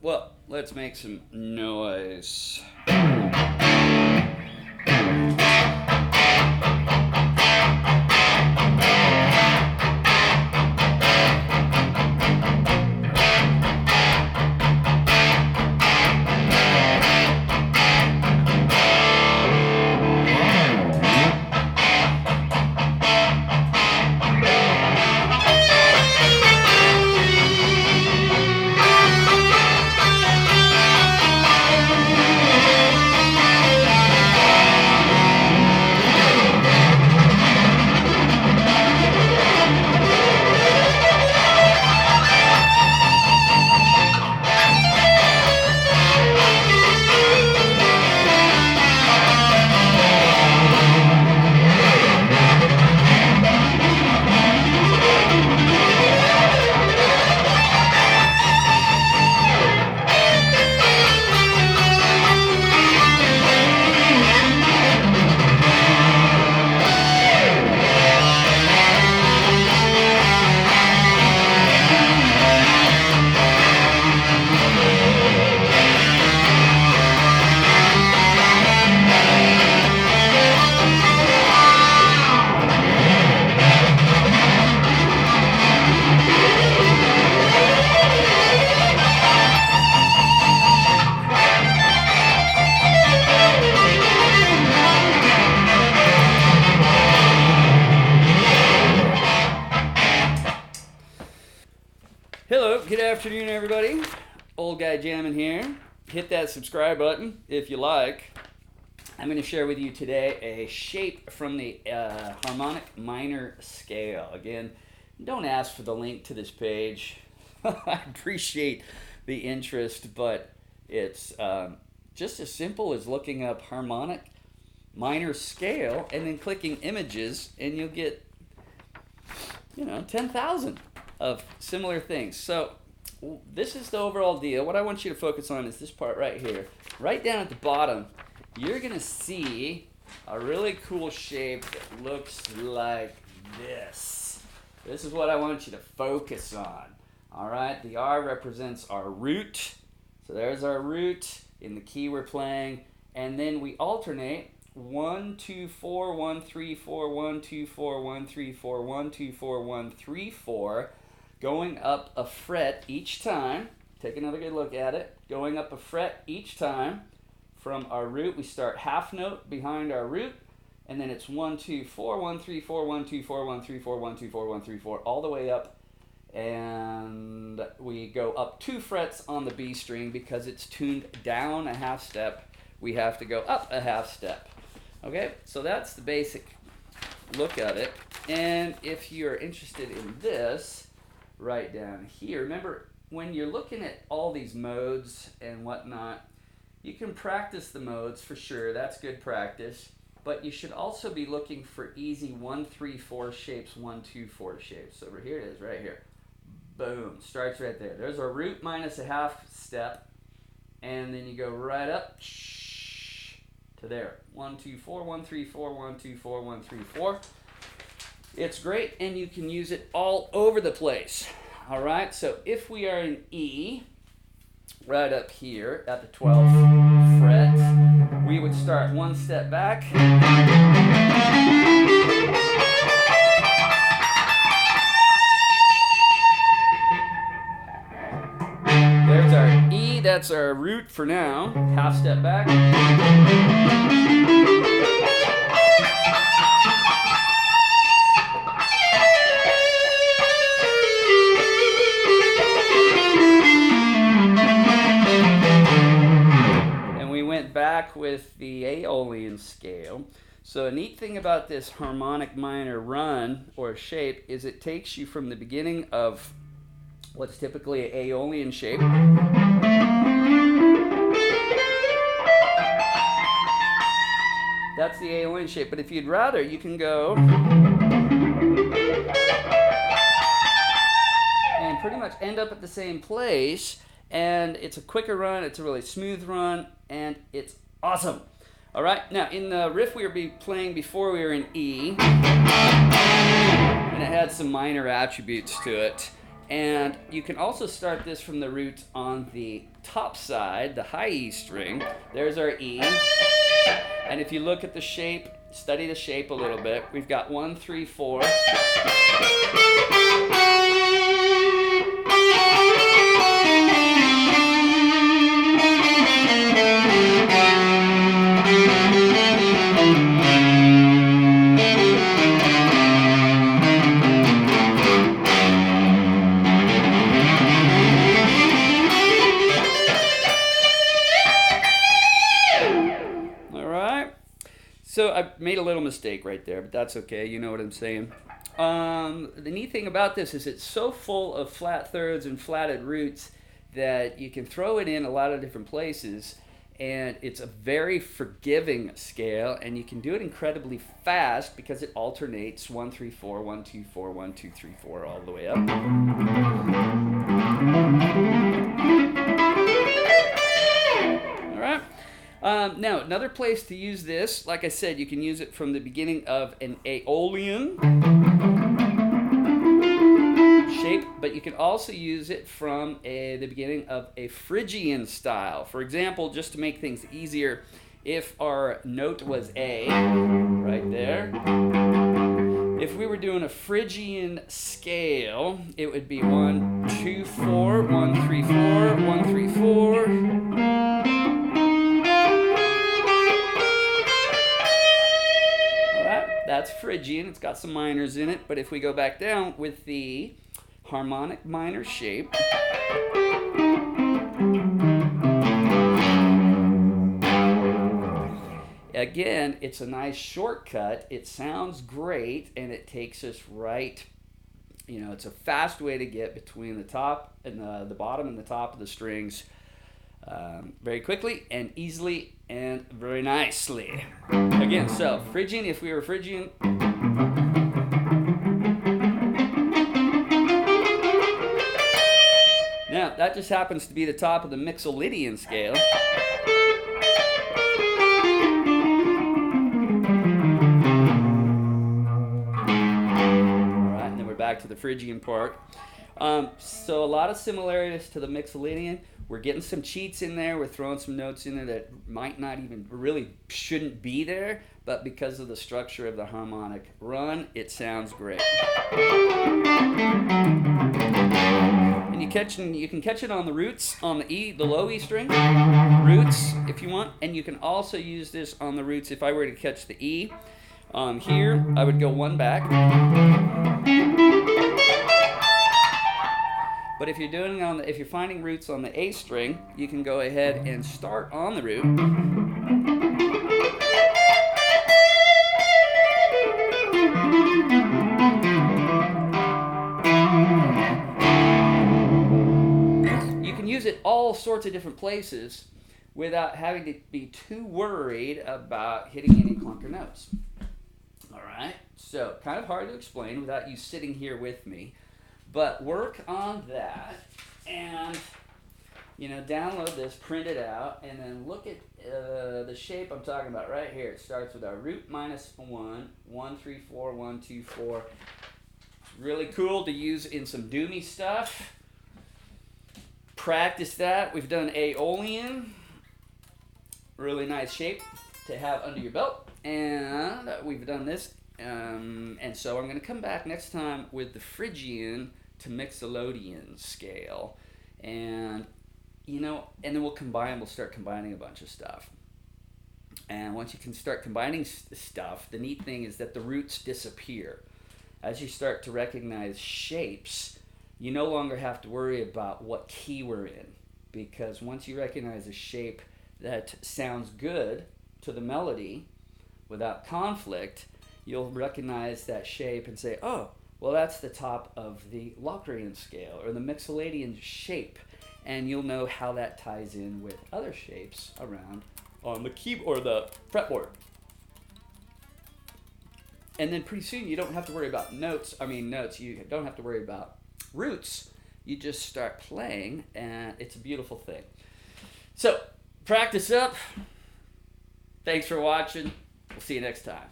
Well, let's make some noise. Hello, good afternoon everybody. Old Guy Jamming here. Hit that subscribe button if you like. I'm going to share with you today a shape from the Harmonic Minor Scale. Again, don't ask for the link to this page. I appreciate the interest, but it's just as simple as looking up Harmonic Minor Scale and then clicking images, and you'll get 10,000 of similar things. So this is the overall deal. What I want you to focus on is this part right here. Right down at the bottom, you're going to see a really cool shape that looks like this. This is what I want you to focus on. All right, the R represents our root. So there's our root in the key we're playing. And then we alternate 1, 2, 4, 1, 3, 4, 1, 2, 4, 1, 3, 4, 1, 2, 4, 1, 3, 4, going up a fret each time. Take another good look at it. Going up a fret each time from our root. We start half note behind our root, and then it's 1, 2, 4, 1, 3, 4, 1, 2, 4, 1, 3, 4, 1, 2, 4, 1, 3, 4, all the way up. And we go up 2 frets on the B string because it's tuned down a half step. We have to go up a half step. Okay, so that's the basic look at it. And if you're interested in this, right down here, remember when you're looking at all these modes and whatnot, you can practice the modes for sure. That's good practice. But you should also be looking for easy 1, 3, 4 shapes, 1, 2, 4 shapes. So over here it is, right here. Boom, starts right there. There's our root minus a half step, and then you go right up to there. 1, 2, 4, 1, 3, 4, 1, 2, 4, 1, 3, 4. It's great, and you can use it all over the place. All right, so if we are in E, right up here at the 12th fret, we would start 1 step back. There's our E, that's our root for now. Half step back. And we went back with the Aeolian scale. So a neat thing about this harmonic minor run or shape is it takes you from the beginning of what's typically an Aeolian shape. That's the Aeolian shape, but if you'd rather, you can go and pretty much end up at the same place, and it's a quicker run, it's a really smooth run, and it's awesome. All right, now in the riff we were playing before we were in E, and it had some minor attributes to it. And you can also start this from the root on the top side, the high E string. There's our E. And if you look at the shape, study the shape a little bit, we've got 1, 3, 4. So I made a little mistake right there, but that's okay. You know what I'm saying. The neat thing about this is it's so full of flat thirds and flatted roots that you can throw it in a lot of different places, and it's a very forgiving scale, and you can do it incredibly fast because it alternates 1, 3, 4, 1, 2, 4, 1, 2, 3, 4 all the way up. All right. Now, another place to use this, like I said, you can use it from the beginning of an Aeolian shape, but you can also use it from the beginning of a Phrygian style. For example, just to make things easier, if our note was A, right there, if we were doing a Phrygian scale, it would be 1, 2, 4, 1, 3, 4, 1, 3, 4. That's Phrygian, it's got some minors in it, but if we go back down with the harmonic minor shape, again, it's a nice shortcut, it sounds great, and it takes us right, you know, it's a fast way to get between the top and the bottom and the top of the strings very quickly and easily and very nicely. Again, so Phrygian, if we were Phrygian, now that just happens to be the top of the Mixolydian scale. Alright, and then we're back to the Phrygian part. So a lot of similarities to the Mixolydian. We're getting some cheats in there. We're throwing some notes in there that might not even really shouldn't be there, but because of the structure of the harmonic run, it sounds great. And you can catch it on the roots, on the E, the low E string, roots if you want, and you can also use this on the roots. If I were to catch the E here, I would go one back. But if you're doing if you're finding roots on the A string, you can go ahead and start on the root. You can use it all sorts of different places without having to be too worried about hitting any clunker notes. All right, so kind of hard to explain without you sitting here with me. But work on that and, you know, download this, print it out, and then look at the shape I'm talking about right here. It starts with our root minus 1, 1, 3, 4, 1, 2, 4. It's really cool to use in some doomy stuff. Practice that. We've done Aeolian. Really nice shape to have under your belt. And we've done this. And so I'm going to come back next time with the Phrygian to Mixolydian scale, and you know, and then we'll start combining a bunch of stuff. And once you can start combining stuff, the neat thing is that the roots disappear. As you start to recognize shapes, you no longer have to worry about what key we're in, because once you recognize a shape that sounds good to the melody without conflict, you'll recognize that shape and say, oh, well, that's the top of the Locrian scale or the Mixolydian shape. And you'll know how that ties in with other shapes around on the keyboard or the fretboard. And then pretty soon you don't have to worry about notes. You don't have to worry about roots. You just start playing, and it's a beautiful thing. So, practice up. Thanks for watching. We'll see you next time.